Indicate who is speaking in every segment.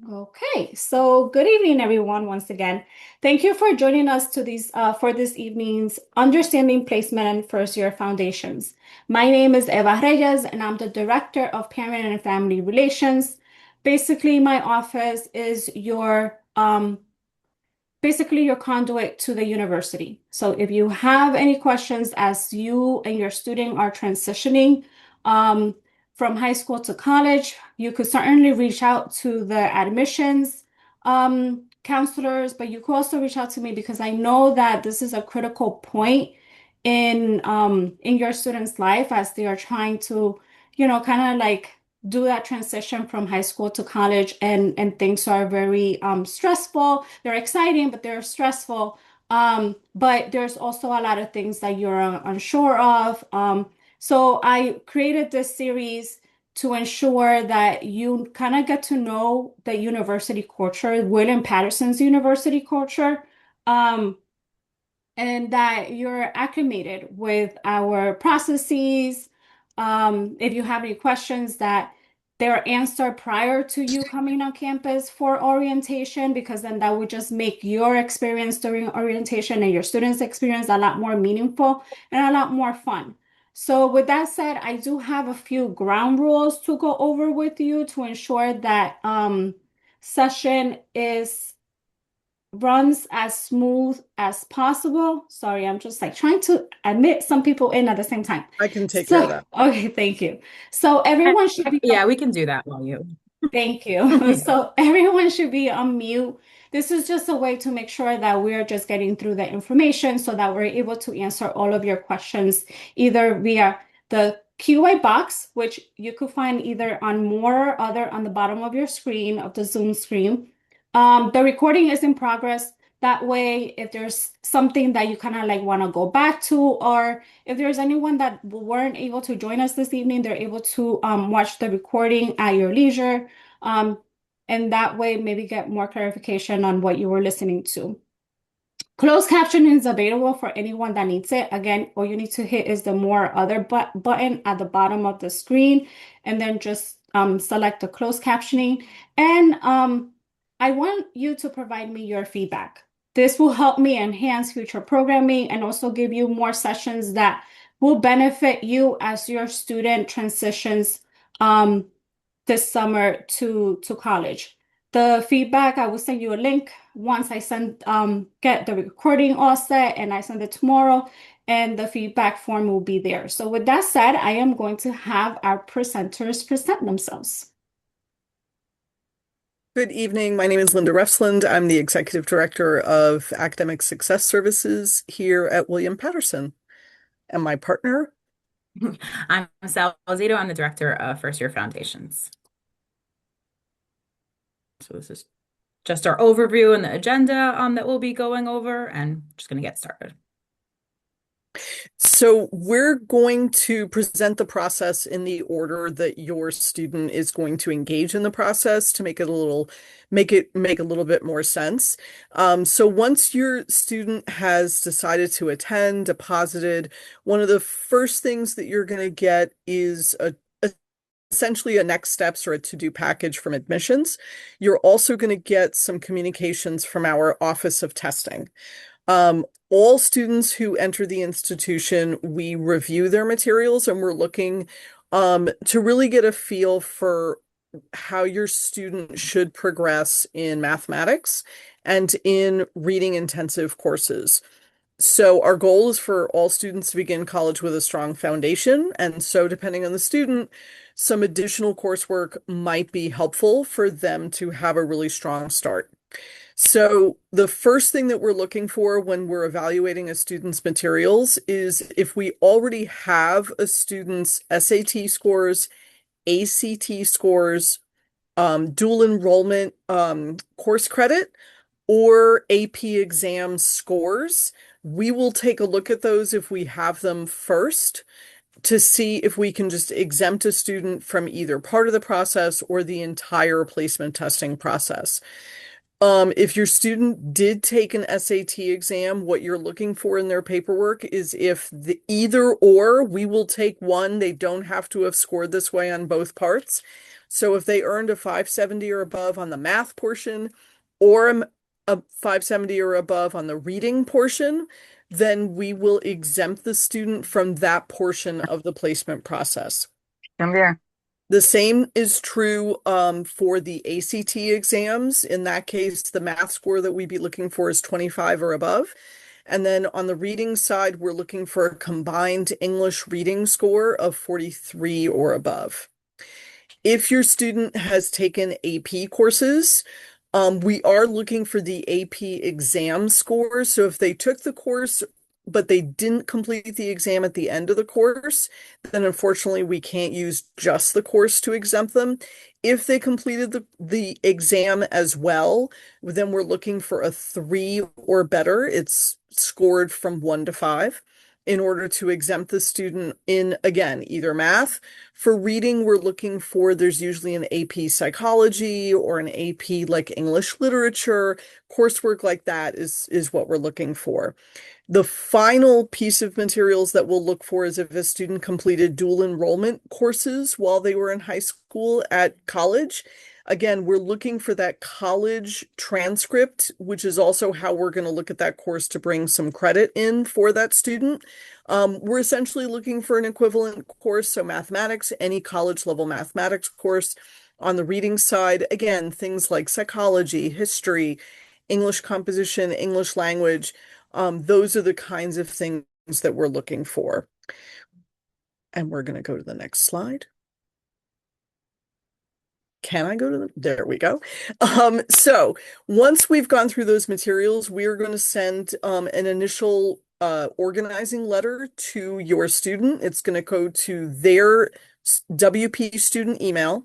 Speaker 1: Okay, so good evening, everyone, once again. Thank you for joining us for this evening's Understanding Placement and First Year Foundations. My name is Eva Reyes, and I'm the Director of Parent and Family Relations. Basically, my office is your conduit to the university. So if you have any questions as you and your student are transitioning um, from high school to college, you could certainly reach out to the admissions counselors, but you could also reach out to me because I know that this is a critical point in your student's life as they are trying to, kind of like do that transition from high school to college, and things are very stressful. They're exciting, but they're stressful. But there's also a lot of things that you're unsure of. So I created this series to ensure that you kind of get to know the university culture, William Paterson's university culture. Um, and that you're acclimated with our processes. If you have any questions, that they're answered prior to you coming on campus for orientation, because then that would just make your experience during orientation and your students' experience a lot more meaningful and a lot more fun. So with that said, I do have a few ground rules to go over with you to ensure that session is runs as smooth as possible. Sorry, I'm just like trying to admit some people in at the same time.
Speaker 2: I can take care of
Speaker 1: So,
Speaker 2: that.
Speaker 1: okay, thank you. So everyone should be,
Speaker 3: Yeah, we can do that while you.
Speaker 1: thank you. So everyone should be on mute. This is just a way to make sure that we're just getting through the information so that we're able to answer all of your questions either via the QA box, which you could find either on more or other on the bottom of your screen, of the Zoom screen. The recording is in progress. That way, if there's something that you kind of like want to go back to, or if there's anyone that weren't able to join us this evening, they're able to watch the recording at your leisure. Um, and that way, maybe get more clarification on what you were listening to. Closed captioning is available for anyone that needs it. Again, all you need to hit is the more other button at the bottom of the screen, and then just select the closed captioning. And I want you to provide me your feedback. This will help me enhance future programming and also give you more sessions that will benefit you as your student transitions um, this summer to college. The feedback, I will send you a link once I get the recording all set, and I send it tomorrow, and the feedback form will be there. So with that said, I am going to have our presenters present themselves.
Speaker 2: Good evening. My name is Linda Refsland. I'm the Executive Director of Academic Success Services here at William Paterson. And my partner,
Speaker 3: I'm Salwa Zito. I'm the Director of First Year Foundations. So this is just our overview and the agenda that we'll be going over, and just going to get started.
Speaker 2: so we're going to present the process in the order that your student is going to engage in the process to make it make a little bit more sense. So once your student has decided to attend, deposited, one of the first things that you're going to get is essentially a next steps or a to-do package from admissions. You're also going to get some communications from our Office of Testing. All students who enter the institution, we review their materials, and we're looking to really get a feel for how your student should progress in mathematics and in reading intensive courses. So our goal is for all students to begin college with a strong foundation. And so depending on the student, some additional coursework might be helpful for them to have a really strong start. So the first thing that we're looking for when we're evaluating a student's materials is if we already have a student's SAT scores, ACT scores, dual enrollment course credit, or AP exam scores. We will take a look at those if we have them first to see if we can just exempt a student from either part of the process or the entire placement testing process. If your student did take an SAT exam, what you're looking for in their paperwork is if the either or, we will take one. They don't have to have scored this way on both parts. So if they earned a 570 or above on the math portion, or a 570 or above on the reading portion, then we will exempt the student from that portion of the placement process.
Speaker 4: Come here.
Speaker 2: The same is true for the ACT exams. In that case, the math score that we'd be looking for is 25 or above. And then on the reading side, we're looking for a combined English reading score of 43 or above. If your student has taken AP courses, we are looking for the AP exam score. So if they took the course, but they didn't complete the exam at the end of the course, then unfortunately we can't use just the course to exempt them. If they completed the exam as well, then we're looking for a 3 or better. It's scored from 1 to 5 in order to exempt the student in, again, either math. For reading, we're looking for, there's usually an AP psychology or an AP like English literature, coursework like that is what we're looking for. The final piece of materials that we'll look for is if a student completed dual enrollment courses while they were in high school at college. Again, we're looking for that college transcript, which is also how we're going to look at that course to bring some credit in for that student. We're essentially looking for an equivalent course, so mathematics, any college level mathematics course. On the reading side, again, things like psychology, history, English composition, English language. Those are the kinds of things that we're looking for. And we're going to go to the next slide. Can I go to the, there we go. So once we've gone through those materials, we are going to send an initial organizing letter to your student. It's going to go to their WP student email.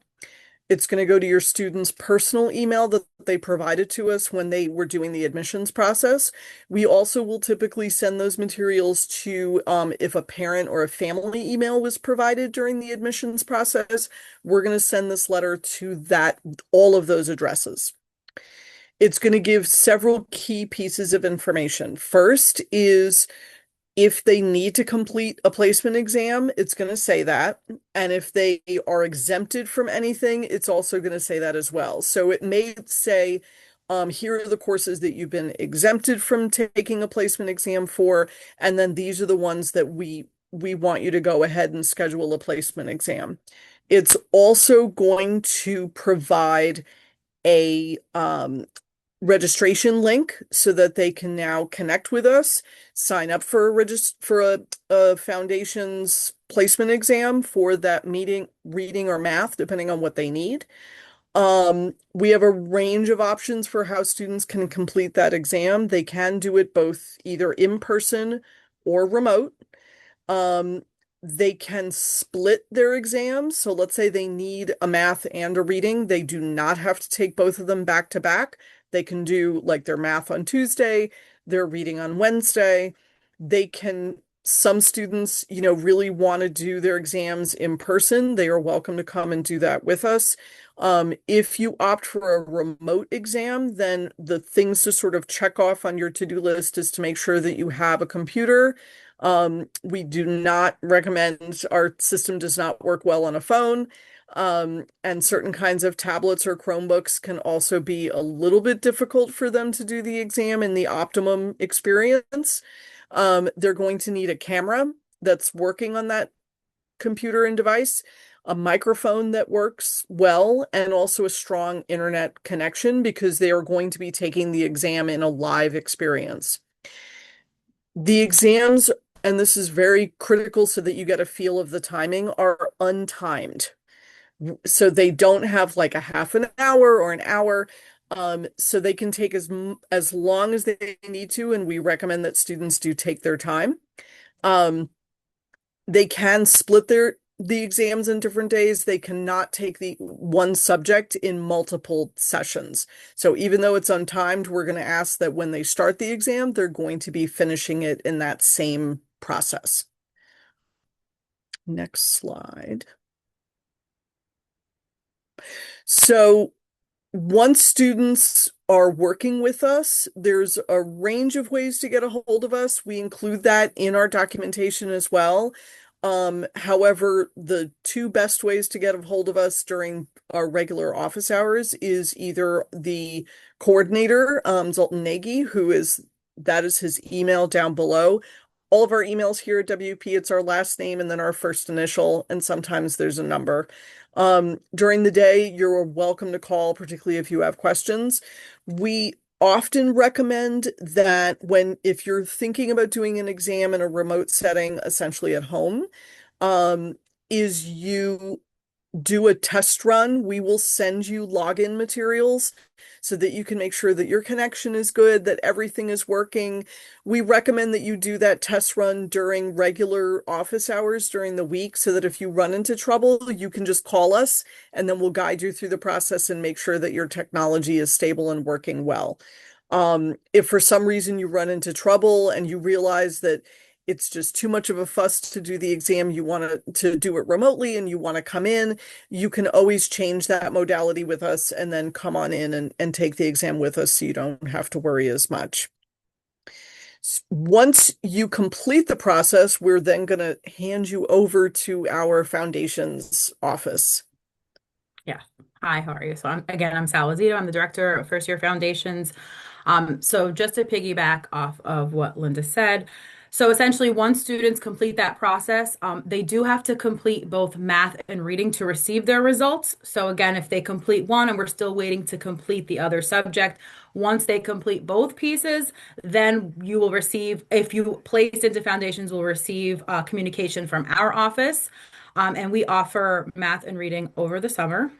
Speaker 2: It's going to go to your student's personal email that they provided to us when they were doing the admissions process. We also will typically send those materials to, if a parent or a family email was provided during the admissions process, we're going to send this letter to all of those addresses. It's going to give several key pieces of information. First is if they need to complete a placement exam, it's going to say that. And if they are exempted from anything, it's also going to say that as well. So it may say, here are the courses that you've been exempted from taking a placement exam for, and then these are the ones that we want you to go ahead and schedule a placement exam. It's also going to provide a registration link so that they can now connect with us, sign up for a foundation's placement exam for that meeting, reading or math, depending on what they need. We have a range of options for how students can complete that exam. They can do it both either in person or remote. They can split their exams. So let's say they need a math and a reading. They do not have to take both of them back to back. They can do like their math on Tuesday, their reading on Wednesday. Some students, really want to do their exams in person. They are welcome to come and do that with us. If you opt for a remote exam, then the things to sort of check off on your to-do list is to make sure that you have a computer. We do not recommend, our system does not work well on a phone. And certain kinds of tablets or Chromebooks can also be a little bit difficult for them to do the exam in the optimum experience. They're going to need a camera that's working on that computer and device, a microphone that works well, and also a strong internet connection because they are going to be taking the exam in a live experience. The exams, and this is very critical so that you get a feel of the timing, are untimed. So they don't have like a half an hour or an hour. So they can take as long as they need to, and we recommend that students do take their time. They can split the exams in different days. They cannot take the one subject in multiple sessions. So even though it's untimed, we're going to ask that when they start the exam, they're going to be finishing it in that same process. Next slide. So once students are working with us, there's a range of ways to get a hold of us. We include that in our documentation as well. However, the two best ways to get a hold of us during our regular office hours is either the coordinator, Zoltan Nagy, that is his email down below. All of our emails here at WP, it's our last name and then our first initial, and sometimes there's a number. During the day, you're welcome to call, particularly if you have questions. We often recommend that if you're thinking about doing an exam in a remote setting, essentially at home, um, is you do a test run. We will send you login materials so that you can make sure that your connection is good, that everything is working. We recommend that you do that test run during regular office hours during the week so that if you run into trouble, you can just call us and then we'll guide you through the process and make sure that your technology is stable and working well. If for some reason you run into trouble and you realize that it's just too much of a fuss to do the exam, you want to do it remotely and you want to come in, you can always change that modality with us and then come on in and take the exam with us so you don't have to worry as much. Once you complete the process, we're then going to hand you over to our foundations office.
Speaker 3: Yeah. Hi, how are you? So I'm Salwa Zito. I'm the director of first year foundations. So just to piggyback off of what Linda said, so essentially once students complete that process, they do have to complete both math and reading to receive their results. So again, if they complete one and we're still waiting to complete the other subject, once they complete both pieces, then you will receive, if you placed into foundations, will receive communication from our office. And we offer math and reading over the summer.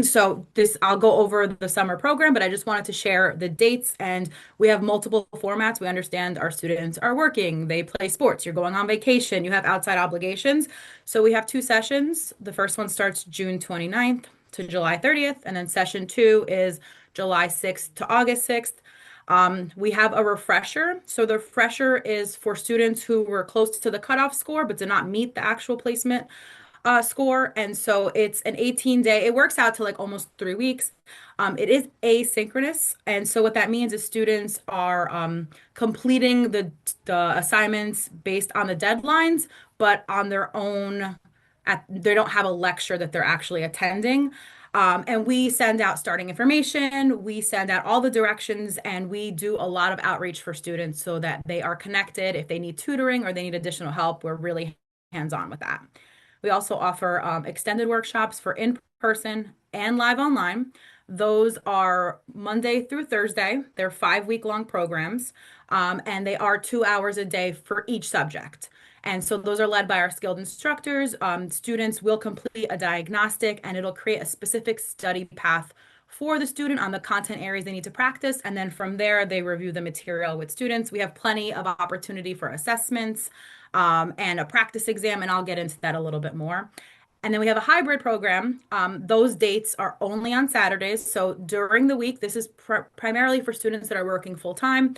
Speaker 3: So I'll go over the summer program, but I just wanted to share the dates, and we have multiple formats. We understand our students are working, they play sports, you're going on vacation, you have outside obligations. So we have two sessions. The first one starts June 29th to July 30th, and then session two is July 6th to August 6th. We have a refresher. So the refresher is for students who were close to the cutoff score but did not meet the actual placement score. And so it's an 18-day, it works out to like almost 3 weeks. It is asynchronous. And so what that means is students are completing the assignments based on the deadlines, but on their own, they don't have a lecture that they're actually attending. And we send out starting information, we send out all the directions, and we do a lot of outreach for students so that they are connected. If they need tutoring or they need additional help, we're really hands-on with that. We also offer extended workshops for in-person and live online. Those are Monday through Thursday. They're 5-week-long programs, and they are 2 hours a day for each subject. And so those are led by our skilled instructors. Students will complete a diagnostic, and it'll create a specific study path for the student on the content areas they need to practice. And then from there, they review the material with students. We have plenty of opportunity for assessments and a practice exam, and I'll get into that a little bit more. And then we have a hybrid program. Those dates are only on Saturdays. So during the week, this is primarily for students that are working full time.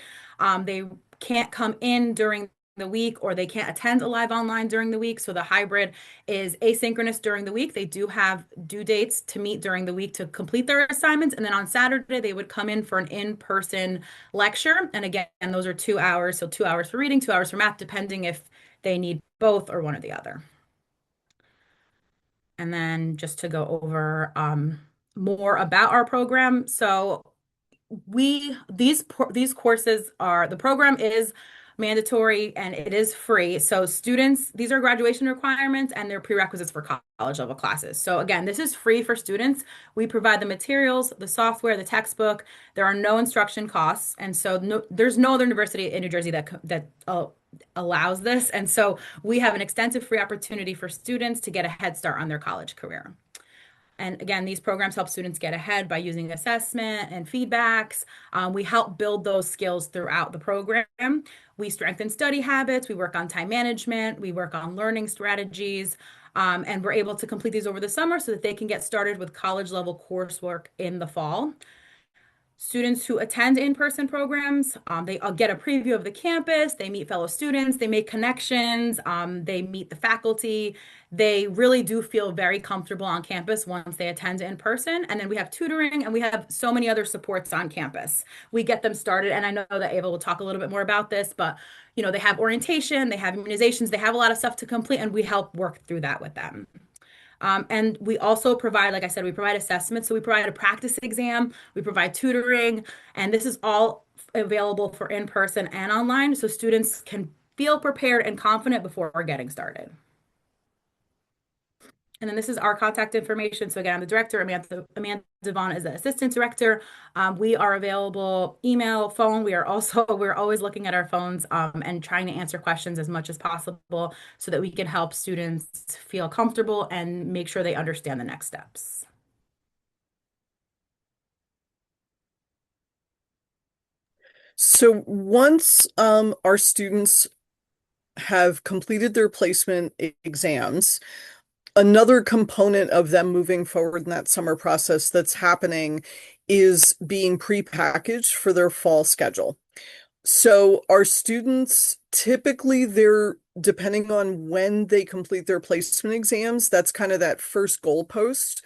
Speaker 3: They can't come in during the week or they can't attend a live online during the week. So the hybrid is asynchronous during the week. They do have due dates to meet during the week to complete their assignments. And then on Saturday, they would come in for an in-person lecture. And again, those are 2 hours. So 2 hours for reading, 2 hours for math, depending if they need both or one or the other. And then just to go over more about our program. So these courses the program is mandatory and it is free. So students, these are graduation requirements and they're prerequisites for college level classes. So again, this is free for students. We provide the materials, the software, the textbook. There are no instruction costs. And so there's no other university in New Jersey that allows this. And so we have an extensive free opportunity for students to get a head start on their college career. And again, these programs help students get ahead by using assessment and feedbacks. We help build those skills throughout the program. We strengthen study habits. We work on time management. We work on learning strategies. And we're able to complete these over the summer so that they can get started with college level coursework in the fall. Students who attend in-person programs, they get a preview of the campus, they meet fellow students, they make connections, they meet the faculty. They really do feel very comfortable on campus once they attend in person. And then we have tutoring and we have so many other supports on campus. We get them started, and I know that Ava will talk a little bit more about this, but they have orientation, they have immunizations, they have a lot of stuff to complete, and we help work through that with them. And we also provide, like I said, we provide assessments. So we provide a practice exam, we provide tutoring, and this is all available for in-person and online, so students can feel prepared and confident before getting started. And then this is our contact information. So again, I'm the director. Amanda Devon is the assistant director. We are available email, phone. We're always looking at our phones and trying to answer questions as much as possible so that we can help students feel comfortable and make sure they understand the next steps.
Speaker 2: So once our students have completed their placement exams, another component of them moving forward in that summer process that's happening is being prepackaged for their fall schedule. So our students typically, they're depending on when they complete their placement exams, that's kind of that first goalpost,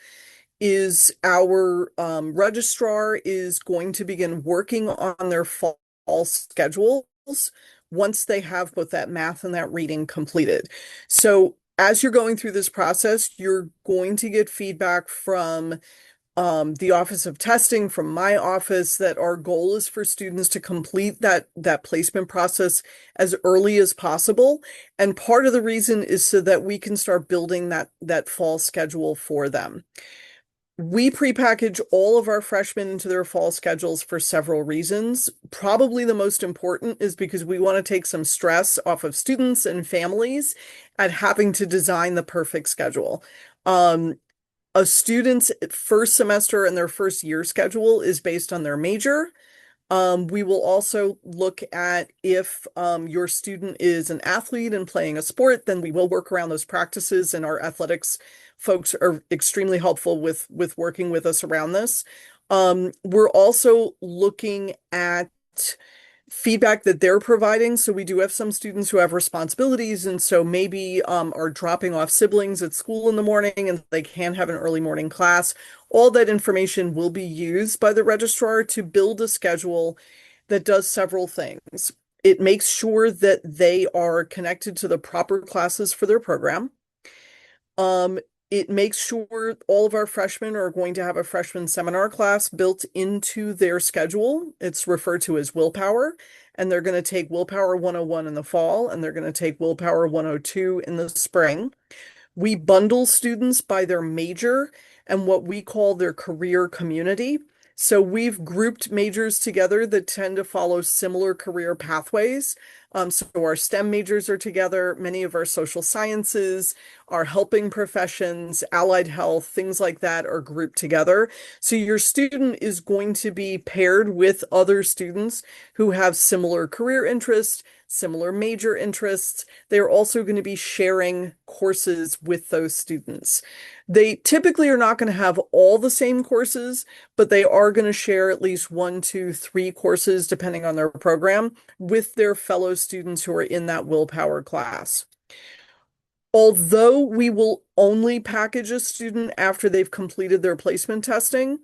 Speaker 2: is our registrar is going to begin working on their fall schedules once they have both that math and that reading completed. So as you're going through this process, you're going to get feedback from the Office of Testing, from my office, that our goal is for students to complete that placement process as early as possible. And part of the reason is so that we can start building that fall schedule for them. We prepackage all of our freshmen into their fall schedules for several reasons. Probably the most important is because we want to take some stress off of students and families at having to design the perfect schedule. A student's first semester and their first year schedule is based on their major. We will also look at if your student is an athlete and playing a sport, then we will work around those practices, and our athletics folks are extremely helpful with working with us around this. We're also looking at feedback that they're providing. So we do have some students who have responsibilities, and so maybe are dropping off siblings at school in the morning and they can't have an early morning class. All that information will be used by the registrar to build a schedule that does several things. It makes sure that they are connected to the proper classes for their program. It makes sure all of our freshmen are going to have a freshman seminar class built into their schedule. It's referred to as Willpower, and they're going to take Willpower 101 in the fall, and they're going to take Willpower 102 in the spring. We bundle students by their major and what we call their career community. So we've grouped majors together that tend to follow similar career pathways. So our STEM majors are together, many of our social sciences, our helping professions, allied health, things like that are grouped together. So your student is going to be paired with other students who have similar career interests, similar major interests. They're also going to be sharing courses with those students. They typically are not going to have all the same courses, but they are going to share at least 1, 2, 3 courses, depending on their program, with their fellow students who are in that Willpower class. Although we will only package a student after they've completed their placement testing,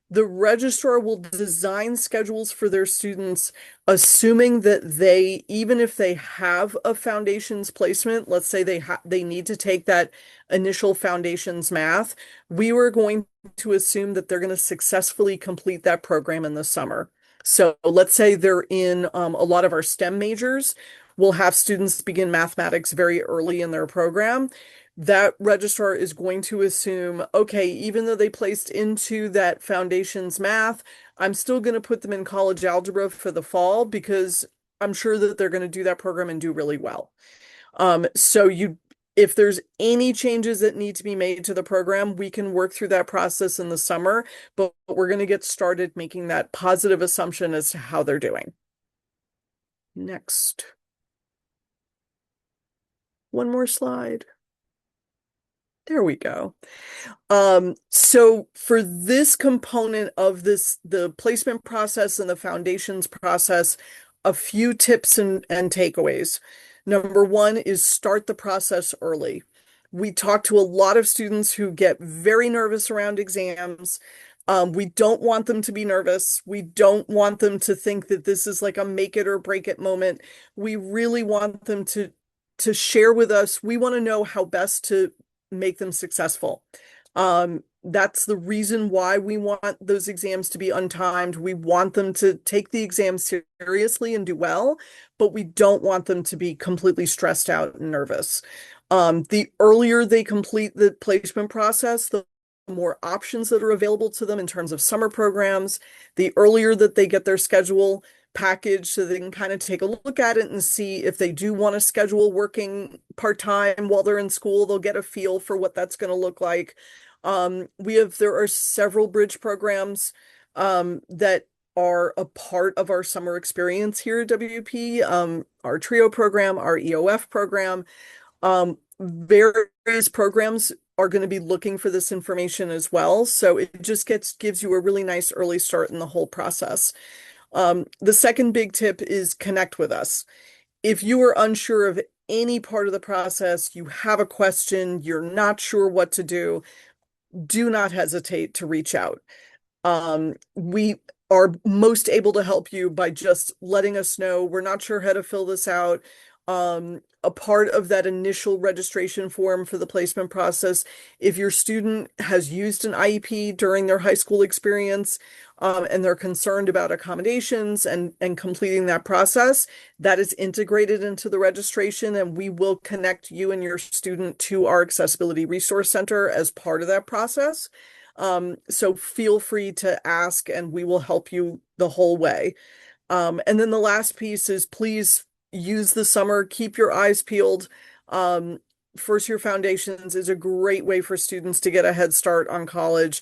Speaker 2: the registrar will design schedules for their students, assuming that they, even if they have a foundations placement, let's say they need to take that initial foundations math, we were going to assume that they're going to successfully complete that program in the summer. So let's say they're in a lot of our STEM majors. We'll have students begin mathematics very early in their program. That registrar is going to assume, okay, even though they placed into that foundations math, I'm still going to put them in college algebra for the fall because I'm sure that they're going to do that program and do really well. So if there's any changes that need to be made to the program, we can work through that process in the summer, but we're going to get started making that positive assumption as to how they're doing. Next. One more slide. There we go. So for this component of this, the placement process and the foundations process, a few tips and takeaways. Number one is start the process early. We talk to a lot of students who get very nervous around exams. We don't want them to be nervous. We don't want them to think that this is like a make it or break it moment. We really want them to share with us. We want to know how best to make them successful. That's the reason why we want those exams to be untimed. We want them to take the exam seriously and do well, but we don't want them to be completely stressed out and nervous. The earlier they complete the placement process, the more options that are available to them in terms of summer programs, the earlier that they get their schedule package so they can kind of take a look at it and see if they do want to schedule working part-time while they're in school, they'll get a feel for what that's going to look like. There are several bridge programs that are a part of our summer experience here at WP, our TRIO program, our EOF program. Various programs are going to be looking for this information as well. So it just gives you a really nice early start in the whole process. The second big tip is connect with us. If you are unsure of any part of the process, you have a question, you're not sure what to do not hesitate to reach out. We are most able to help you by just letting us know we're not sure how to fill this out. A part of that initial registration form for the placement process, if your student has used an IEP during their high school experience, and they're concerned about accommodations and completing that process, that is integrated into the registration, and we will connect you and your student to our Accessibility Resource Center as part of that process. So feel free to ask, and we will help you the whole way. And then the last piece is please use the summer, keep your eyes peeled. First year foundations is a great way for students to get a head start on college.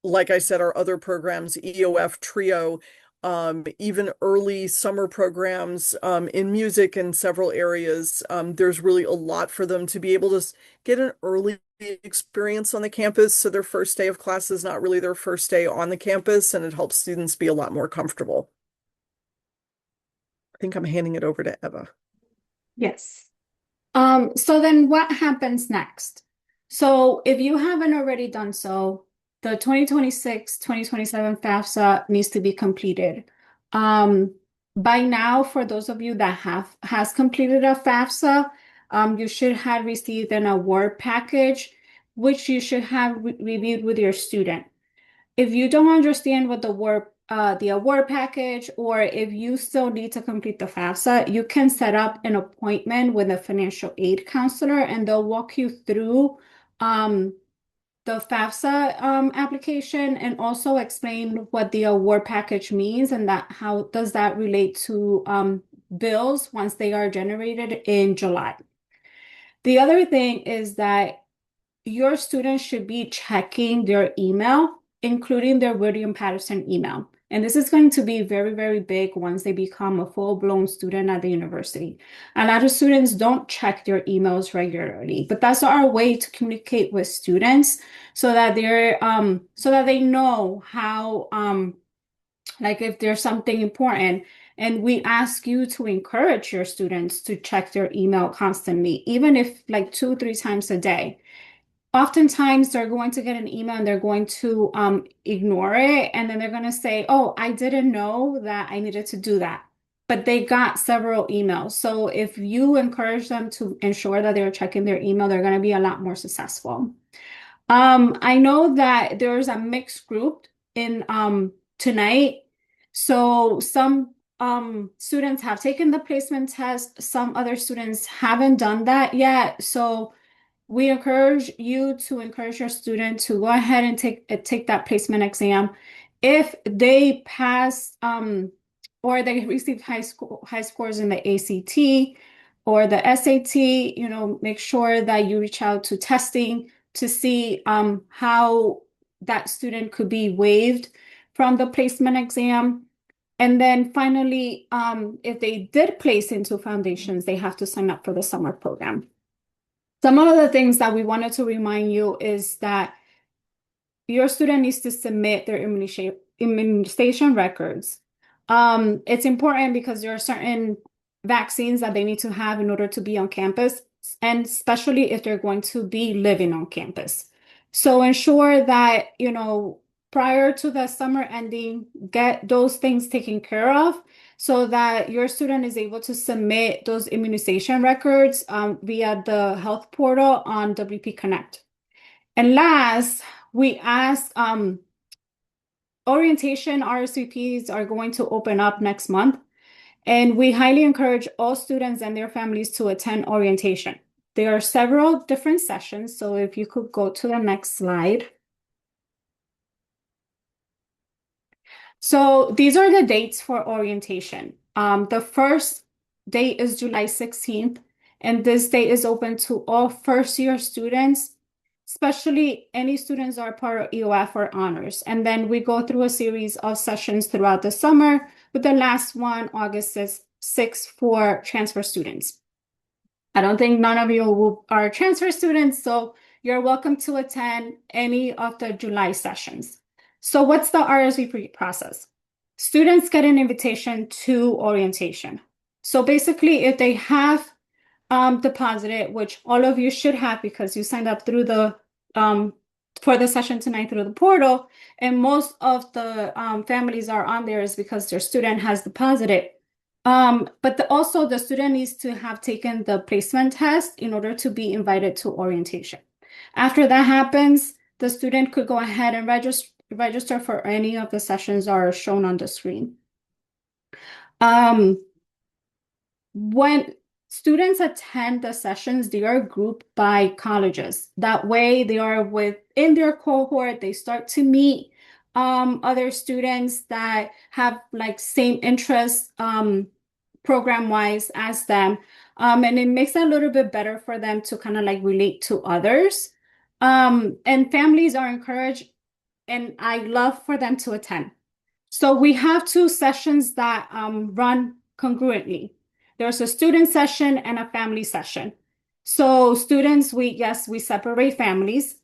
Speaker 2: Like I said, our other programs, EOF, TRIO, even early summer programs in music in several areas. There's really a lot for them to be able to get an early experience on the campus. So their first day of class is not really their first day on the campus, and it helps students be a lot more comfortable. I think I'm handing it over to Eva.
Speaker 1: Yes. So then what happens next? So if you haven't already done so, the 2026-2027 FAFSA needs to be completed. By now, for those of you that has completed a FAFSA, you should have received an award package, which you should have reviewed with your student. If you don't understand what the award package, or if you still need to complete the FAFSA, you can set up an appointment with a financial aid counselor, and they'll walk you through the FAFSA application and also explain what the award package means and that how does that relate to bills once they are generated in July. The other thing is that your students should be checking their email, including their William Paterson email. And this is going to be very, very big once they become a full-blown student at the university. A lot of students don't check their emails regularly, but that's our way to communicate with students so that they know how like if there's something important. And we ask you to encourage your students to check their email constantly, even if like 2-3 times a day. Oftentimes they're going to get an email and they're going to ignore it. And then they're going to say, oh, I didn't know that I needed to do that. But they got several emails. So if you encourage them to ensure that they're checking their email, they're going to be a lot more successful. I know that there's a mixed group in tonight. So some students have taken the placement test. Some other students haven't done that yet. So we encourage you to encourage your student to go ahead and take that placement exam. If they pass or they receive high scores in the ACT or the SAT, make sure that you reach out to testing to see how that student could be waived from the placement exam. And then finally, if they did place into foundations, they have to sign up for the summer program. Some of the things that we wanted to remind you is that your student needs to submit their immunization records. It's important because there are certain vaccines that they need to have in order to be on campus, and especially if they're going to be living on campus. So ensure that, prior to the summer ending, get those things taken care of so that your student is able to submit those immunization records via the health portal on WP Connect. And last, we ask orientation RSVPs are going to open up next month, and we highly encourage all students and their families to attend orientation. There are several different sessions, so if you could go to the next slide. So these are the dates for orientation. The first date is July 16th, and this date is open to all first-year students, especially any students that are part of EOF or honors. And then we go through a series of sessions throughout the summer, with the last one, August 6th, for transfer students. I don't think none of you are transfer students, so you're welcome to attend any of the July sessions. So what's the RSVP process? Students get an invitation to orientation. So basically, if they have deposited, which all of you should have because you signed up through the for the session tonight through the portal, and most of the families are on there is because their student has deposited. But also the student needs to have taken the placement test in order to be invited to orientation. After that happens, the student could go ahead and register for any of the sessions that are shown on the screen. When students attend the sessions, they are grouped by colleges. That way they are within their cohort, they start to meet other students that have like same interests program-wise as them. And it makes it a little bit better for them to kind of like relate to others. And families are encouraged, and I love for them to attend. So we have two sessions that run congruently. There's a student session and a family session. So students, we separate families.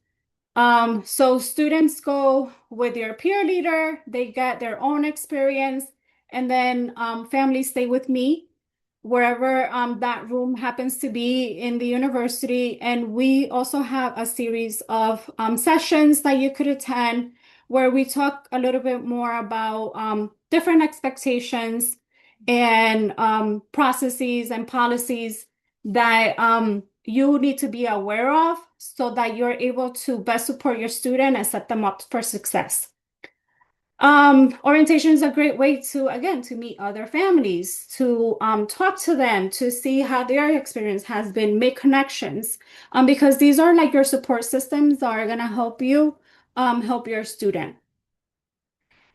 Speaker 1: So students go with their peer leader, they get their own experience, and then families stay with me wherever that room happens to be in the university. And we also have a series of sessions that you could attend where we talk a little bit more about different expectations and processes and policies that you need to be aware of so that you're able to best support your student and set them up for success. Orientation is a great way to, again, to meet other families, to talk to them, to see how their experience has been, make connections, because these are like your support systems that are going to help you help your student.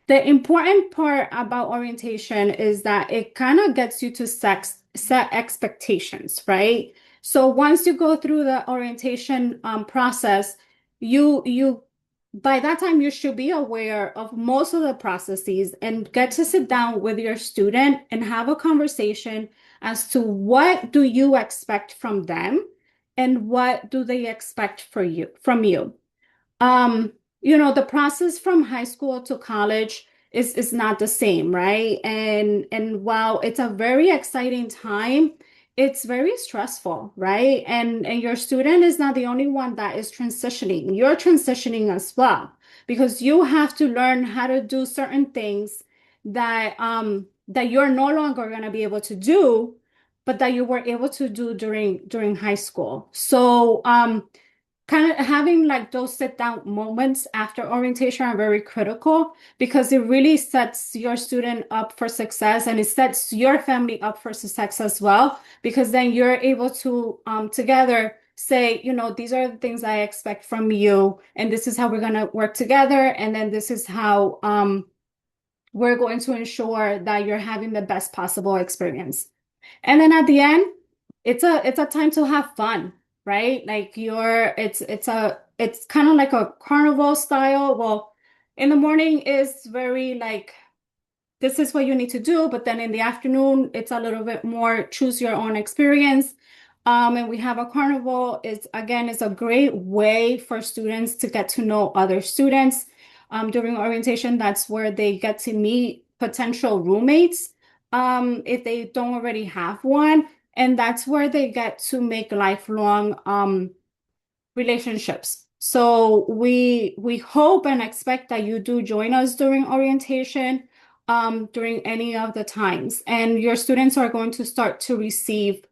Speaker 1: The important part about orientation is that it kind of gets you to set expectations, right? So once you go through the orientation process, you by that time you should be aware of most of the processes and get to sit down with your student and have a conversation as to what do you expect from them and what do they expect from you. The process from high school to college is not the same, right? And while it's a very exciting time, it's very stressful, right? And your student is not the only one that is transitioning. You're transitioning as well because you have to learn how to do certain things that that you're no longer going to be able to do, but that you were able to do during high school. So kind of having like those sit down moments after orientation are very critical because it really sets your student up for success and it sets your family up for success as well, because then you're able to together say, these are the things I expect from you, and this is how we're going to work together, and then this is how we're going to ensure that you're having the best possible experience. And then at the end, it's a time to have fun, right? Like it's kind of like a carnival style. Well, in the morning is very like, this is what you need to do, but then in the afternoon, it's a little bit more choose your own experience. And we have a carnival. It's a great way for students to get to know other students. During orientation, that's where they get to meet potential roommates, if they don't already have one. And that's where they get to make lifelong relationships. So we hope and expect that you do join us during orientation, during any of the times. And your students are going to start to receive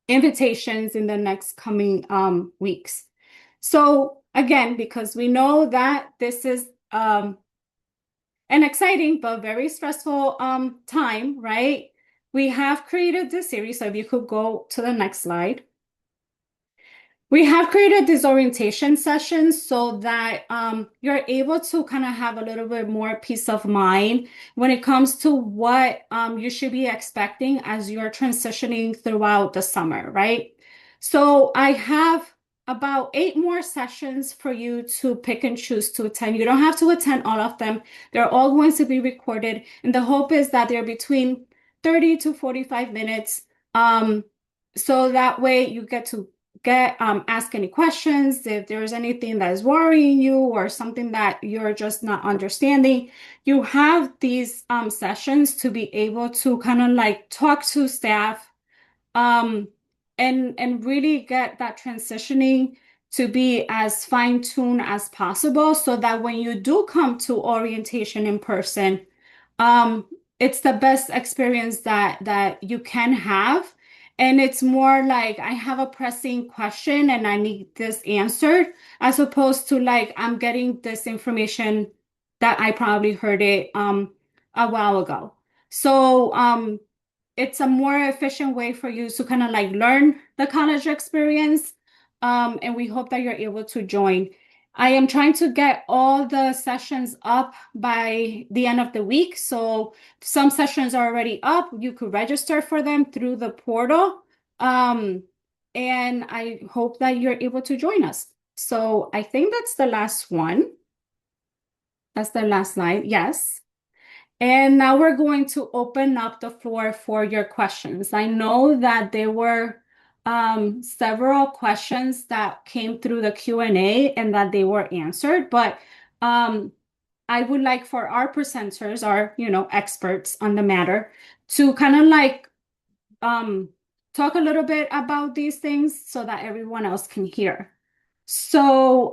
Speaker 1: invitations in the next coming weeks. So again, because we know that this is an exciting but very stressful time, right? We have created this series. So if you could go to the next slide. We have created these orientation sessions so that you're able to kind of have a little bit more peace of mind when it comes to what you should be expecting as you're transitioning throughout the summer, right? So I have about 8 more sessions for you to pick and choose to attend. You don't have to attend all of them. They're all going to be recorded. And the hope is that they're between 30 to 45 minutes. So that way you get to ask any questions if there's anything that is worrying you or something that you're just not understanding. You have these sessions to be able to kind of like talk to staff, um, and really get that transitioning to be as fine-tuned as possible so that when you do come to orientation in person, um, it's the best experience that you can have. And it's more like I have a pressing question and I need this answered, as opposed to like I'm getting this information that I probably heard it a while ago. So it's a more efficient way for you to kind of like learn the college experience. And we hope that you're able to join. I am trying to get all the sessions up by the end of the week. So some sessions are already up. You could register for them through the portal. Um, and I hope that you're able to join us. So I think that's the last one. That's the last slide. Yes. And now we're going to open up the floor for your questions. I know that there were several questions that came through the Q&A and that they were answered, but I would like for our presenters, our, experts on the matter, to kind of like talk a little bit about these things so that everyone else can hear. So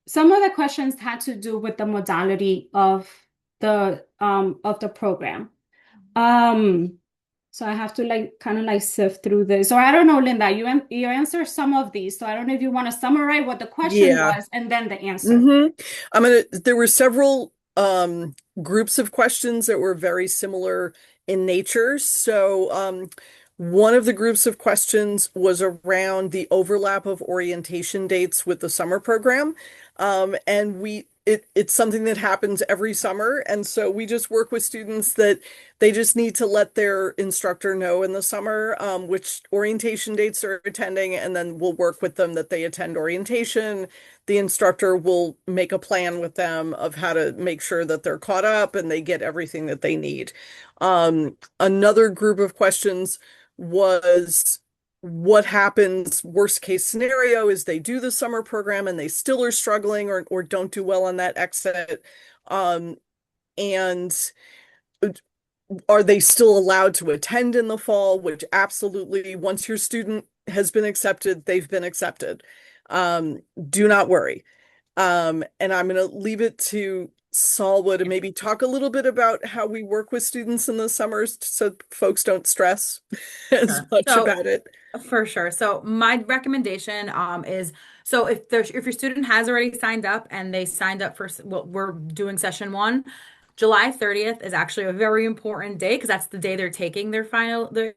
Speaker 1: some of the questions had to do with the modality of the program. So I have to like kind of like sift through this. Or I don't know, Linda, you answer some of these. So I don't know if you want to summarize what the question
Speaker 2: Yeah.
Speaker 1: was and then the answer.
Speaker 2: There were several groups of questions that were very similar in nature. So one of the groups of questions was around the overlap of orientation dates with the summer program. And it's something that happens every summer. And so we just work with students that they just need to let their instructor know in the summer which orientation dates they're attending, and then we'll work with them that they attend orientation. The instructor will make a plan with them of how to make sure that they're caught up and they get everything that they need. Another group of questions was what happens worst case scenario is they do the summer program and they still are struggling or don't do well on that exit. And are they still allowed to attend in the fall? Which absolutely, once your student has been accepted, they've been accepted. Do not worry. And I'm going to leave it to Salwa to maybe talk a little bit about how we work with students in the summers so folks don't stress as
Speaker 3: Sure.
Speaker 2: much
Speaker 3: So
Speaker 2: about it.
Speaker 3: for sure. So my recommendation is, so if your student has already signed up and they signed up for what we're doing session 1, July 30th is actually a very important day because that's the day they're taking their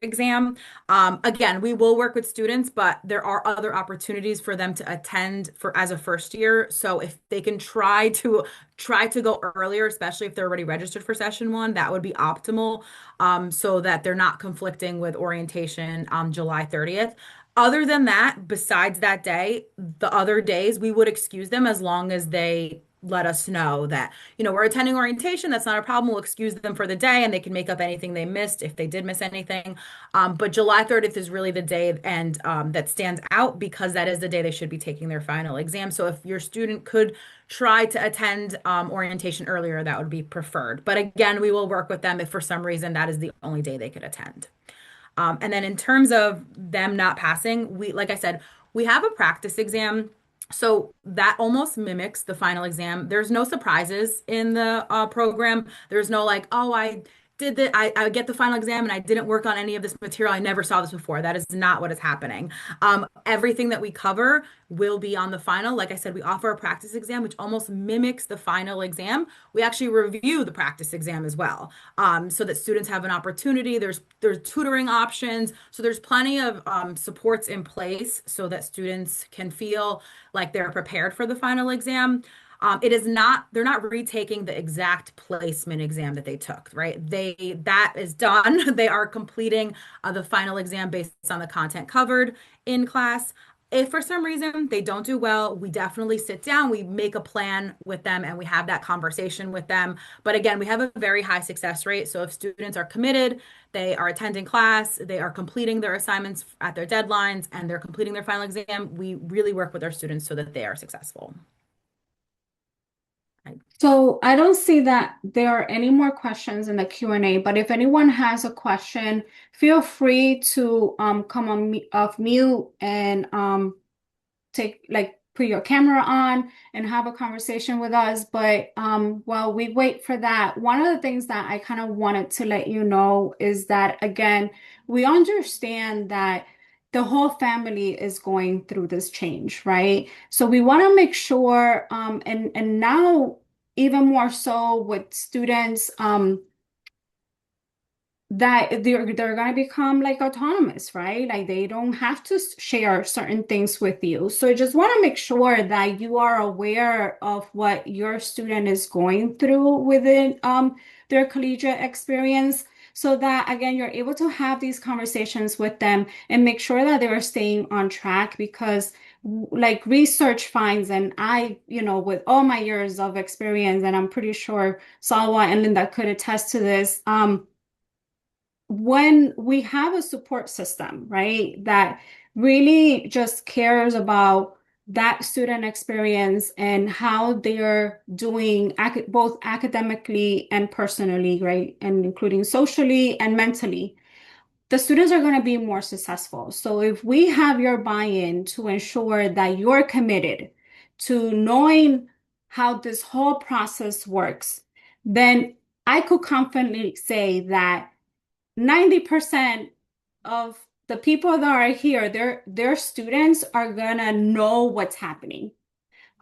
Speaker 3: exam. Again, we will work with students, but there are other opportunities for them to attend as a first year. So if they can try to go earlier, especially if they're already registered for session 1, that would be optimal, so that they're not conflicting with orientation on July 30th. Other than that, besides that day, the other days we would excuse them as long as they let us know that, we're attending orientation. That's not a problem. We'll excuse them for the day and they can make up anything they missed if they did miss anything. But July 30th is really the day and that stands out because that is the day they should be taking their final exam. So if your student could try to attend orientation earlier, that would be preferred. But again, we will work with them if for some reason that is the only day they could attend. And then in terms of them not passing, like I said, we have a practice exam. So that almost mimics the final exam. There's no surprises in the program. There's no like, oh, I did that. I get the final exam and I didn't work on any of this material. I never saw this before. That is not what is happening. Everything that we cover will be on the final. Like I said, we offer a practice exam, which almost mimics the final exam. We actually review the practice exam as well, so that students have an opportunity. There's tutoring options. So there's plenty of supports in place so that students can feel like they're prepared for the final exam. They're not retaking the exact placement exam that they took, right? That is done. They are completing the final exam based on the content covered in class. If for some reason they don't do well, we definitely sit down, we make a plan with them, and we have that conversation with them. But again, we have a very high success rate. So if students are committed, they are attending class, they are completing their assignments at their deadlines, and they're completing their final exam, we really work with our students so that they are successful.
Speaker 1: So I don't see that there are any more questions in the Q&A, but if anyone has a question, feel free to come off mute and put your camera on and have a conversation with us. But while we wait for that, one of the things that I kind of wanted to let you know is that, again, we understand that the whole family is going through this change, right? So we want to make sure, and now even more so with students, that they're going to become like autonomous, right? Like they don't have to share certain things with you. So I just want to make sure that you are aware of what your student is going through within their collegiate experience, so that again you're able to have these conversations with them and make sure that they are staying on track. Because like research finds, and I, with all my years of experience, and I'm pretty sure Salwa and Linda could attest to this, when we have a support system, right, that really just cares about that student experience and how they're doing both academically and personally, right, and including socially and mentally, the students are going to be more successful. So if we have your buy-in to ensure that you're committed to knowing how this whole process works, then I could confidently say that 90% of the people that are here, their students are gonna know what's happening.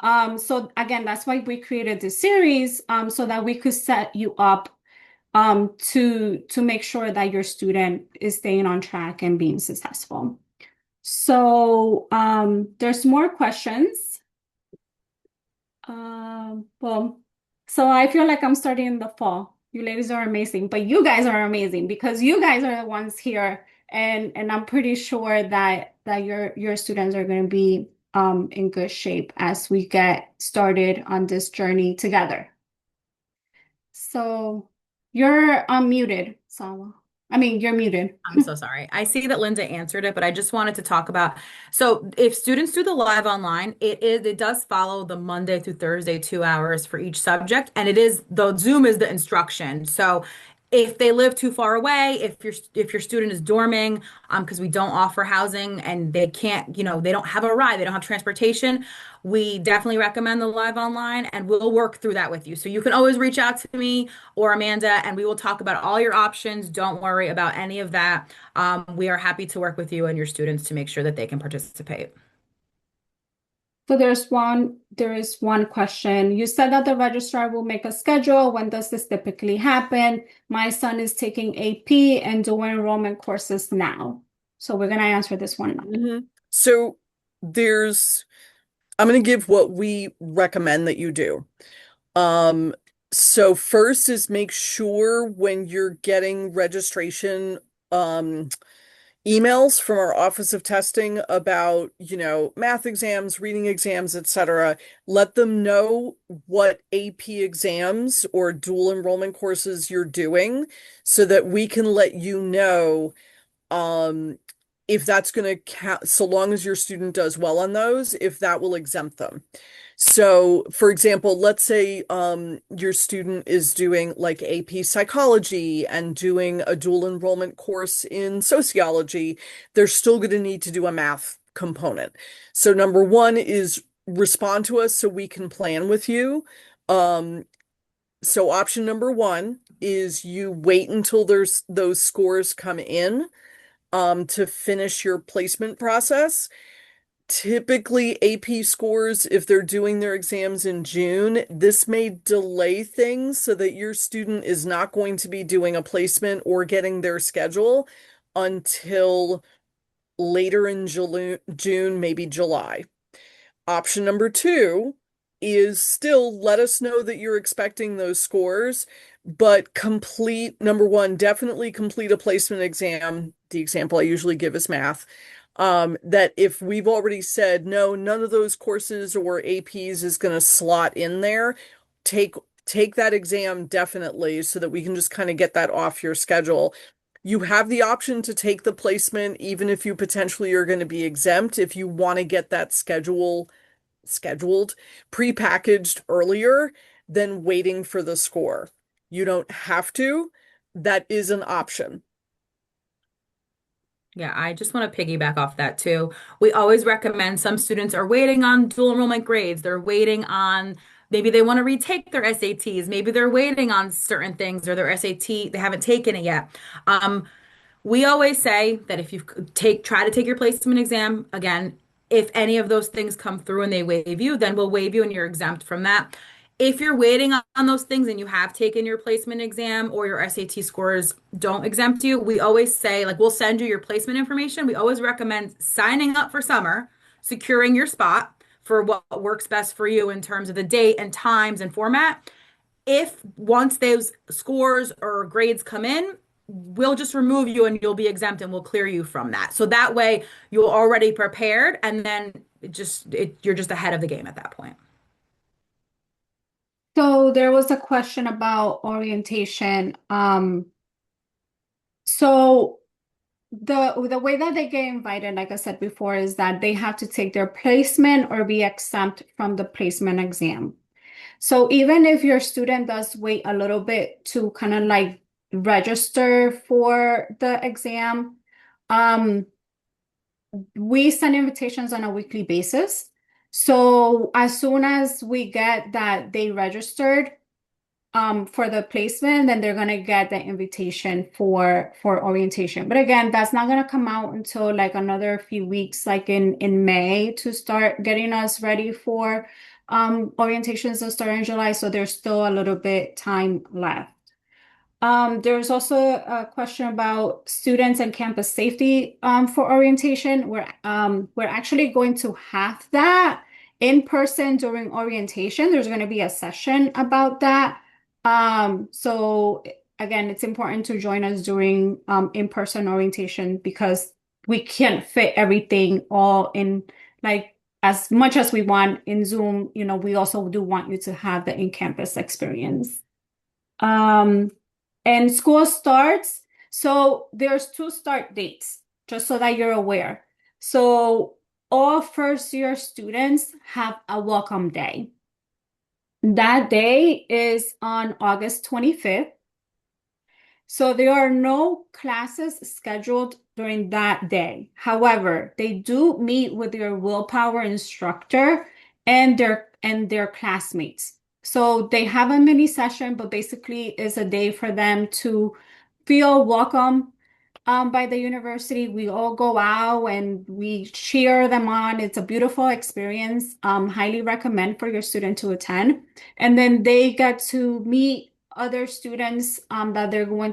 Speaker 1: So again, that's why we created this series, so that we could set you up to make sure that your student is staying on track and being successful. So there's more questions. Well, so I feel like I'm starting in the fall. You ladies are amazing, but you guys are amazing because you guys are the ones here, and I'm pretty sure that your students are going to be in good shape as we get started on this journey together. So you're unmuted, Salwa. I mean, you're muted.
Speaker 3: I'm so sorry. I see that Linda answered it, but I just wanted to talk about, so if students do the live online, it does follow the Monday through Thursday 2 hours for each subject, and the Zoom is the instruction. So if they live too far away, if your student is dorming, because we don't offer housing and they can't, they don't have a ride, they don't have transportation, we definitely recommend the live online, and we'll work through that with you. So you can always reach out to me or Amanda, and we will talk about all your options. Don't worry about any of that. We are happy to work with you and your students to make sure that they can participate.
Speaker 1: So there is one question. You said that the registrar will make a schedule. When does this typically happen? My son is taking AP and doing enrollment courses now. So we're going to answer this one now.
Speaker 2: Mm-hmm. So I'm going to give what we recommend that you do. So first is make sure when you're getting registration, emails from our Office of Testing about, math exams, reading exams, etc. Let them know what AP exams or dual enrollment courses you're doing so that we can let you know um, if that's going to count, so long as your student does well on those, if that will exempt them. So, for example, let's say your student is doing like AP psychology and doing a dual enrollment course in sociology, they're still going to need to do a math component. So, number one is respond to us so we can plan with you. Um, so option number one is you wait until there's those scores come in to finish your placement process. Typically, AP scores, if they're doing their exams in June, this may delay things so that your student is not going to be doing a placement or getting their schedule until later in June, maybe July. Option number two is still let us know that you're expecting those scores, but complete, number one, definitely complete a placement exam. The example I usually give is math. That if we've already said, no, none of those courses or APs is going to slot in there, take that exam definitely so that we can just kind of get that off your schedule. You have the option to take the placement even if you potentially are going to be exempt if you want to get that scheduled, prepackaged earlier than waiting for the score. You don't have to. That is an option.
Speaker 3: Yeah, I just want to piggyback off that too. We always recommend some students are waiting on dual enrollment grades. They're waiting on maybe they want to retake their SATs. Maybe they're waiting on certain things or their SAT, they haven't taken it yet. We always say that if you try to take your placement exam again, if any of those things come through and they waive you, then we'll waive you and you're exempt from that. If you're waiting on those things and you have taken your placement exam or your SAT scores don't exempt you, we always say, like, we'll send you your placement information. We always recommend signing up for summer, securing your spot for what works best for you in terms of the date and times and format. If once those scores or grades come in, we'll just remove you and you'll be exempt and we'll clear you from that. So that way you're already prepared and then you're just ahead of the game at that point.
Speaker 1: So there was a question about orientation. So the way that they get invited, like I said before, is that they have to take their placement or be exempt from the placement exam. So even if your student does wait a little bit to kind of like register for the exam, um, we send invitations on a weekly basis. So as soon as we get that they registered for the placement, then they're gonna get the invitation for orientation. But again, that's not gonna come out until like another few weeks, like in May, to start getting us ready for orientations that start in July. So there's still a little bit time left. There's also a question about students and campus safety for orientation. We're actually going to have that in person during orientation. There's going to be a session about that. So again, it's important to join us during in-person orientation because we can't fit everything all in like as much as we want in Zoom. We also do want you to have the in-campus experience. And school starts. So there's two start dates, just so that you're aware. So all first year students have a welcome day. That day is on August 25th. So there are no classes scheduled during that day. However, they do meet with their willpower instructor and their classmates. So they have a mini session, but basically it's a day for them to feel welcome by the university. We all go out and we cheer them on. It's a beautiful experience. Highly recommend for your student to attend. And then they get to meet other students that they're going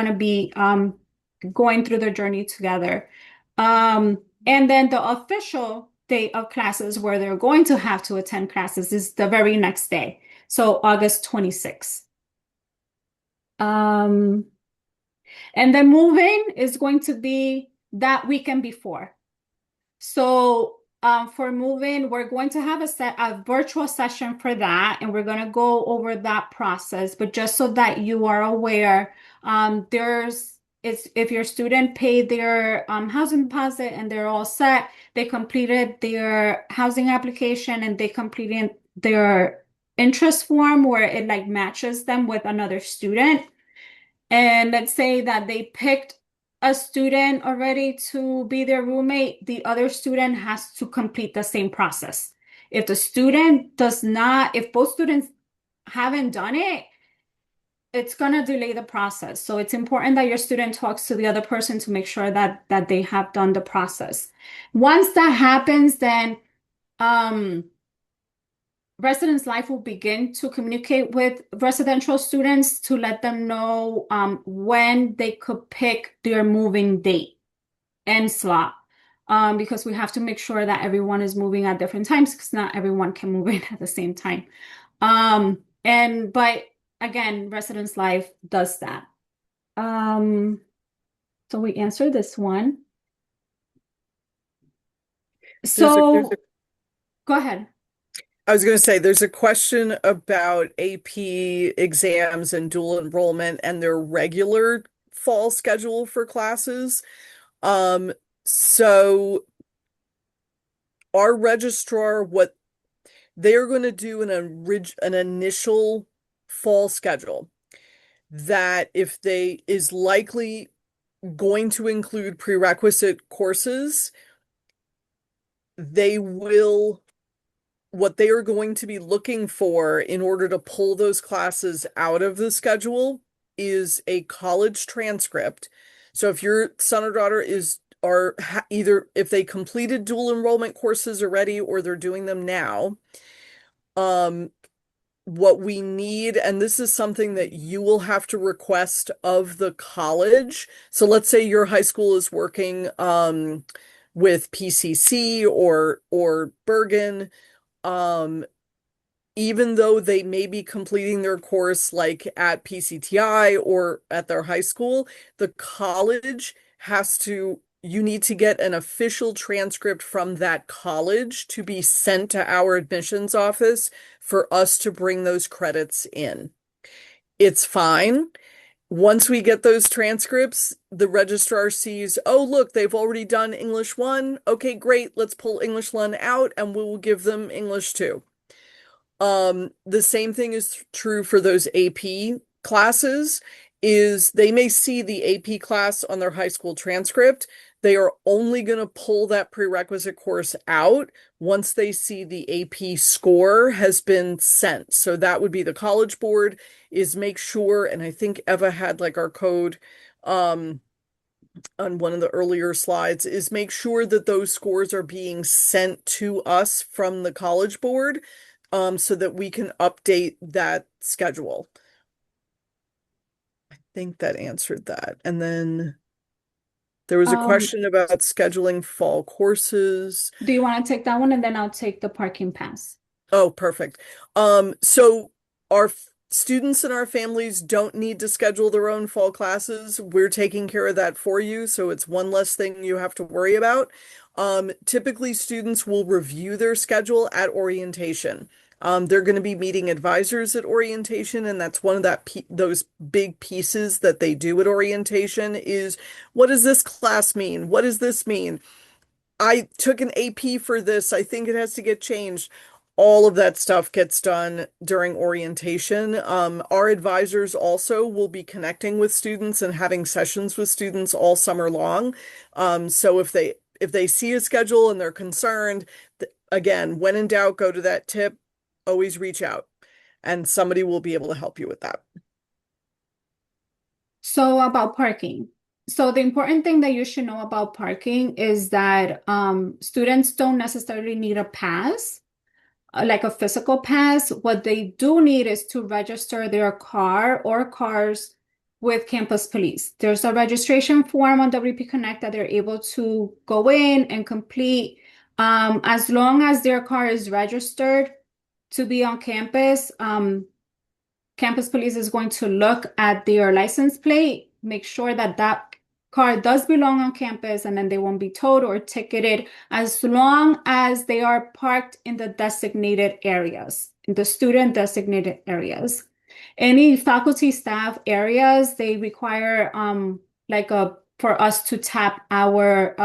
Speaker 1: to be going through their journey together. And then the official day of classes where they're going to have to attend classes is the very next day. So August 26th. And then moving is going to be that weekend before. So for moving, we're going to have a virtual session for that, and we're going to go over that process. But just so that you are aware, if your student paid their housing deposit and they're all set, they completed their housing application and they completed their interest form where it like matches them with another student. And let's say that they picked a student already to be their roommate, the other student has to complete the same process. If the student does not, if both students haven't done it, it's going to delay the process. So it's important that your student talks to the other person to make sure that they have done the process. Once that happens, then Residence Life will begin to communicate with residential students to let them know when they could pick their moving date and slot, because we have to make sure that everyone is moving at different times because not everyone can move in at the same time. But again, Residence Life does that. So we answered this one. So go ahead.
Speaker 2: I was going to say, there's a question about AP exams and dual enrollment and their regular fall schedule for classes. So our registrar, what they're going to do an initial fall schedule that is likely going to include prerequisite courses, what they are going to be looking for in order to pull those classes out of the schedule is a college transcript. So if your son or daughter either if they completed dual enrollment courses already or they're doing them now, what we need, and this is something that you will have to request of the college. So let's say your high school is working with PCC or Bergen. Even though they may be completing their course like at PCTI or at their high school, the college you need to get an official transcript from that college to be sent to our admissions office for us to bring those credits in. It's fine. Once we get those transcripts, the registrar sees, oh, look, they've already done English 1. Okay, great. Let's pull English 1 out and we will give them English 2. The same thing is true for those AP classes, is they may see the AP class on their high school transcript. They are only going to pull that prerequisite course out once they see the AP score has been sent. So that would be the College Board, is make sure, and I think Eva had like our code on one of the earlier slides, is make sure that those scores are being sent to us from the College Board, so that we can update that schedule. I think that answered that. And then there was a question about scheduling fall courses.
Speaker 1: Do you want to take that one and then I'll take the parking pass?
Speaker 2: Oh, perfect. So our students and our families don't need to schedule their own fall classes. We're taking care of that for you, so it's one less thing you have to worry about. Typically, students will review their schedule at orientation. They're going to be meeting advisors at orientation, and that's one of those big pieces that they do at orientation is, what does this class mean? What does this mean? I took an AP for this. I think it has to get changed. All of that stuff gets done during orientation. Our advisors also will be connecting with students and having sessions with students all summer long. So if they see a schedule and they're concerned, again, when in doubt, go to that tip. Always reach out, and somebody will be able to help you with that.
Speaker 1: So about parking. So the important thing that you should know about parking is that students don't necessarily need a pass, like a physical pass. What they do need is to register their car or cars with campus police. There's a registration form on WP Connect that they're able to go in and complete. As long as their car is registered to be on campus, campus police is going to look at their license plate, make sure that car does belong on campus, and then they won't be towed or ticketed as long as they are parked in the designated areas, in the student designated areas. Any faculty staff areas, they require like a for us to tap our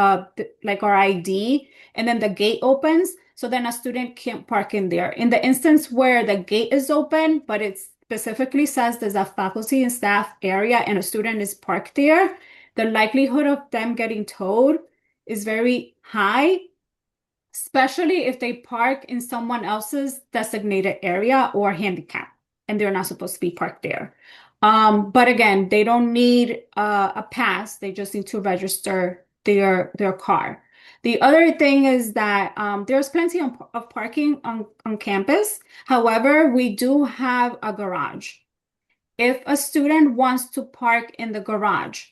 Speaker 1: like our ID, and then the gate opens. So then a student can't park in there. In the instance where the gate is open, but it specifically says there's a faculty and staff area and a student is parked there, the likelihood of them getting towed is very high, especially if they park in someone else's designated area or handicap, and they're not supposed to be parked there. But again, they don't need a pass. They just need to register their car. The other thing is that there's plenty of parking on campus. However, we do have a garage. If a student wants to park in the garage,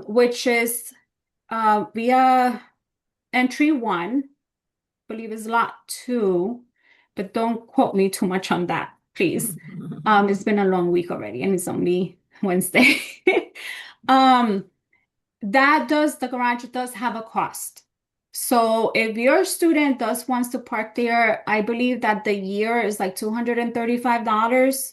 Speaker 1: which is via entry 1, I believe is lot 2, but don't quote me too much on that, please. It's been a long week already, and it's only Wednesday. The garage does have a cost. So if your student wants to park there, I believe that the year is like $235,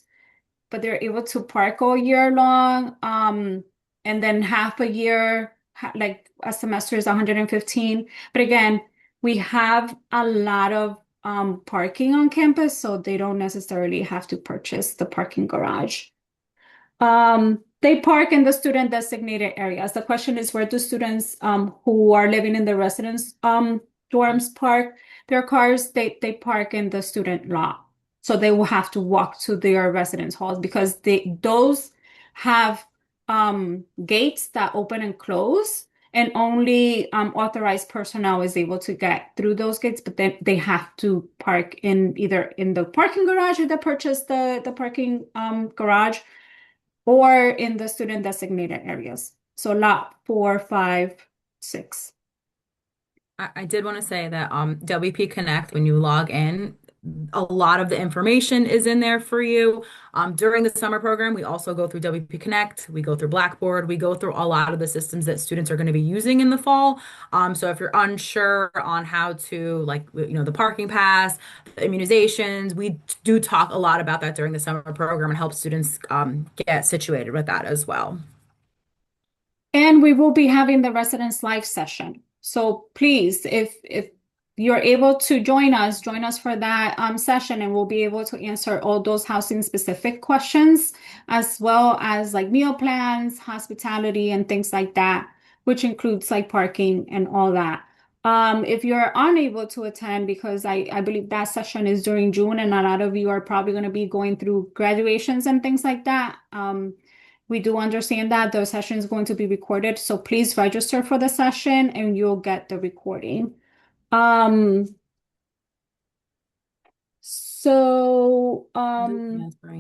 Speaker 1: but they're able to park all year long. And then half a year, like a semester is 115. But again, we have a lot of parking on campus, so they don't necessarily have to purchase the parking garage. They park in the student designated areas. The question is, where do students who are living in the residence dorms park their cars? They park in the student lot. So they will have to walk to their residence halls because those have gates that open and close, and only authorized personnel is able to get through those gates, but then they have to park either in the parking garage if they purchase the parking garage, or in the student designated areas. So lot 4, 5, 6.
Speaker 3: I did want to say that WP Connect, when you log in, a lot of the information is in there for you. During the summer program, we also go through WP Connect, we go through Blackboard, we go through a lot of the systems that students are going to be using in the fall. So if you're unsure on how to, like, the parking pass, the immunizations, we do talk a lot about that during the summer program and help students get situated with that as well.
Speaker 1: And we will be having the residence live session. So please, if you're able to join us for that session, and we'll be able to answer all those housing specific questions, as well as like meal plans, hospitality, and things like that, which includes like parking and all that. If you're unable to attend, because I believe that session is during June, and a lot of you are probably going to be going through graduations and things like that. We do understand that the session is going to be recorded, so please register for the session and you'll get the recording.
Speaker 3: Transferring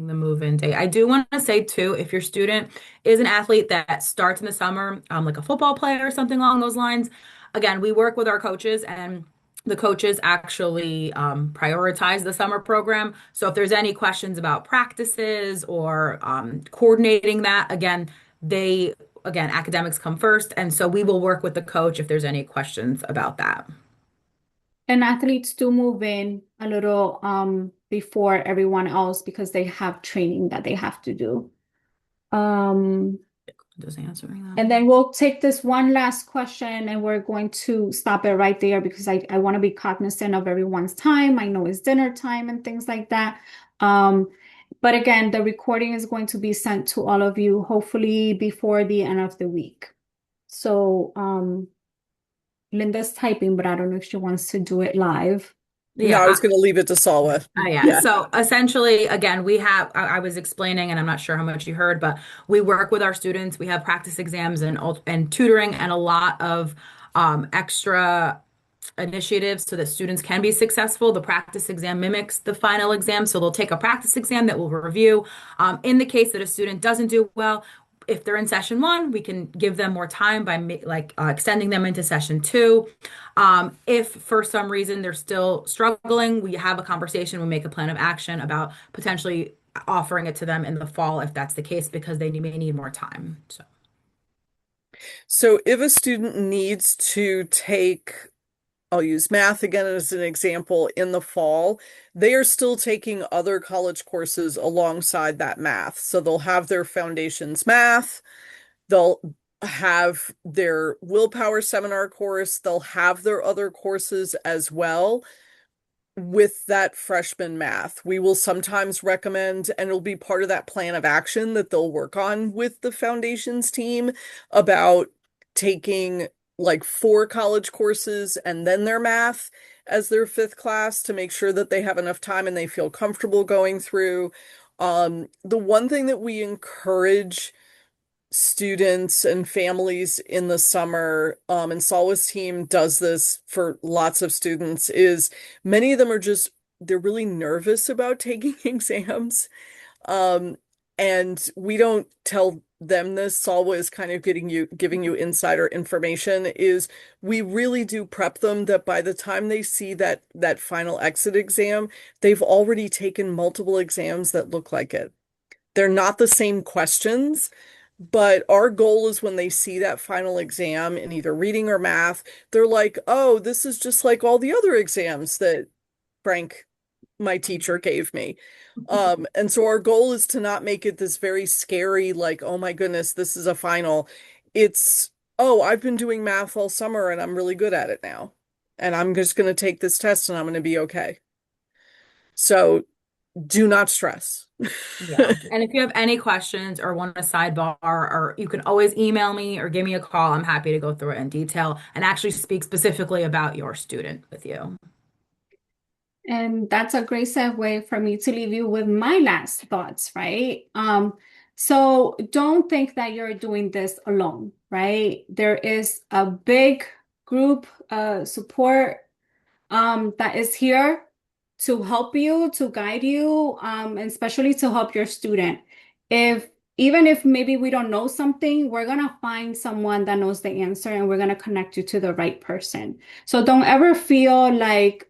Speaker 3: the move-in date. I do want to say too, if your student is an athlete that starts in the summer, like a football player or something along those lines, again, we work with our coaches, and the coaches actually prioritize the summer program. So if there's any questions about practices or coordinating that, again, academics come first. And so we will work with the coach if there's any questions about that.
Speaker 1: And athletes do move in a little before everyone else because they have training that they have to do.
Speaker 3: Just answering that.
Speaker 1: And then we'll take this one last question, and we're going to stop it right there because I want to be cognizant of everyone's time. I know it's dinner time and things like that. But again, the recording is going to be sent to all of you, hopefully before the end of the week. So Linda's typing, but I don't know if she wants to do it live.
Speaker 2: Yeah, no, I was going to leave it to Salwa.
Speaker 3: Yeah. So essentially, again, I was explaining, and I'm not sure how much you heard, but we work with our students. We have practice exams and tutoring and a lot of extra initiatives so that students can be successful. The practice exam mimics the final exam. So they'll take a practice exam that we'll review. In the case that a student doesn't do well, if they're in session 1, we can give them more time by extending them into session 2. If for some reason they're still struggling, we have a conversation, we make a plan of action about potentially offering it to them in the fall if that's the case, because they may need more time. So.
Speaker 2: So if a student needs to take, I'll use math again as an example, in the fall, they are still taking other college courses alongside that math. So they'll have their foundations math, they'll have their willpower seminar course, they'll have their other courses as well with that freshman math. We will sometimes recommend, and it'll be part of that plan of action that they'll work on with the foundations team about taking like 4 college courses and then their math as their 5th class to make sure that they have enough time and they feel comfortable going through. The one thing that we encourage students and families in the summer, and Salwa's team does this for lots of students, is many of them are just, they're really nervous about taking exams. Um, and we don't tell them this. Salwa is kind of giving you insider information, is we really do prep them that by the time they see that final exit exam, they've already taken multiple exams that look like it. They're not the same questions, but our goal is when they see that final exam in either reading or math, they're like, oh, this is just like all the other exams that Frank, my teacher, gave me. And so our goal is to not make it this very scary, like, oh my goodness, this is a final. It's, oh, I've been doing math all summer and I'm really good at it now. And I'm just going to take this test and I'm going to be okay. So do not stress.
Speaker 3: Yeah. And if you have any questions or want a sidebar, or you can always email me or give me a call. I'm happy to go through it in detail and actually speak specifically about your student with you.
Speaker 1: And that's a great segue for me to leave you with my last thoughts, right? So don't think that you're doing this alone, right? There is a big group support that is here to help you, to guide you, and especially to help your student. Even if maybe we don't know something, we're gonna find someone that knows the answer and we're gonna connect you to the right person. So don't ever feel like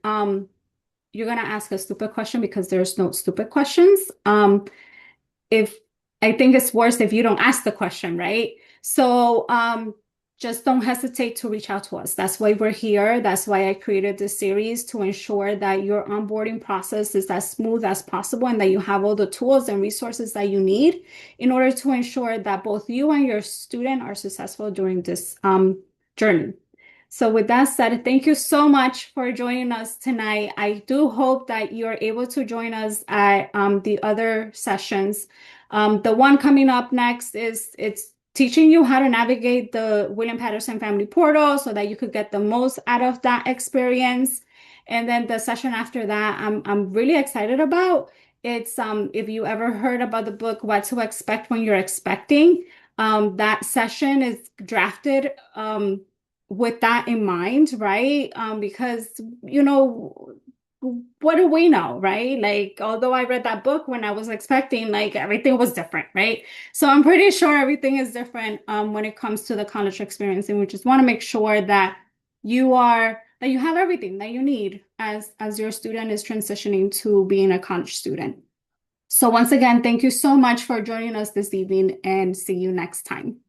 Speaker 1: you're gonna ask a stupid question, because there's no stupid questions. If I think it's worse if you don't ask the question, right? So just don't hesitate to reach out to us. That's why we're here. That's why I created this series, to ensure that your onboarding process is as smooth as possible and that you have all the tools and resources that you need in order to ensure that both you and your student are successful during this journey. So with that said, thank you so much for joining us tonight. I do hope that you're able to join us at the other sessions. The one coming up next it's teaching you how to navigate the William Paterson Family Portal so that you could get the most out of that experience. And then the session after that, I'm really excited about. It's if you ever heard about the book What to Expect When You're Expecting, that session is drafted with that in mind, right? Because, what do we know, right? Like, although I read that book when I was expecting, like everything was different, right? So I'm pretty sure everything is different when it comes to the college experience, and we just want to make sure that you have everything that you need as your student is transitioning to being a college student. So once again, thank you so much for joining us this evening, and see you next time.